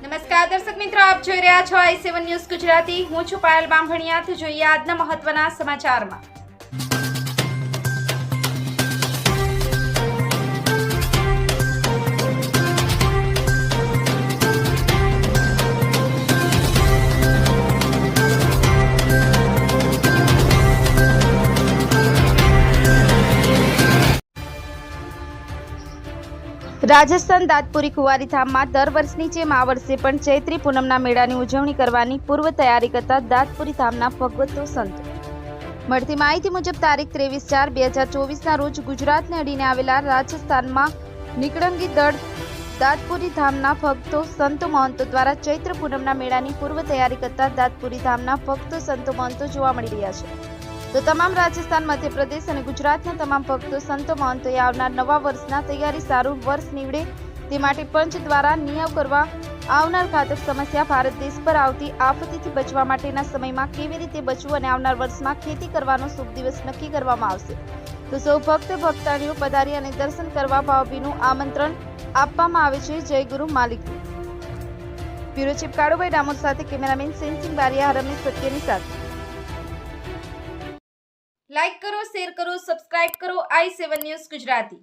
નમસ્કાર દર્શક મિત્રો, આપ જોઈ રહ્યા છો i7 ન્યૂઝ ગુજરાતી। હું છું પાયલ બામભણિયા। તો જોઈએ આજના મહત્વના સમાચારમાં। રાજસ્થાન દાંતપુરી કુંવારી ધામમાં દર વર્ષની જેમ આ વર્ષે પણ ચૈત્રી પૂનમના મેળાની ઉજવણી કરવાની પૂર્વ તૈયારી કરતા દાંતપુરી ધામના ભગવતો સંતો। મળતી માહિતી મુજબ તારીખ 23/4/2024ના રોજ ગુજરાતને અડીને આવેલા રાજસ્થાનમાં નિકળંગી દળ દાંતપુરી ધામના ભક્તો સંતો મહંતો દ્વારા ચૈત્ર પૂનમના મેળાની પૂર્વ તૈયારી કરતા દાંતપુરી ધામના ભક્તો સંતો મહંતો જોવા મળી રહ્યા છે। તો તમામ રાજસ્થાન, મધ્યપ્રદેશ અને ગુજરાતના તમામ ભક્તો સંતો મહંતોએ આવનાર નવા વર્ષના તૈયારી સારું વર્ષ નીવડે તે માટે પંચ દ્વારા નિયમ કરવા આવનાર ઘાતક સમસ્યા ભારત દેશ પર આવતી આફતથી બચવા માટેના સમયમાં કેવી રીતે બચવું અને આવનાર વર્ષમાં ખેતી કરવાનો શુભ દિવસ નક્કી કરવામાં આવશે। તો સૌ ભક્ત ભક્તાણીઓ પધારી અને દર્શન કરવા ભાવભીનું આમંત્રણ આપવામાં આવે છે। જય ગુરુ માલિક। બ્યુરો ચીફ કાળુભાઈ ડામોર સાથે કેમેરામેન સેનસિંહ બારિયા, રમેશ સત્યની સાથે। લાઈક કરો, શેર કરો, સબસ્ક્રાઇબ કરો i7 ન્યૂઝ ગુજરાતી।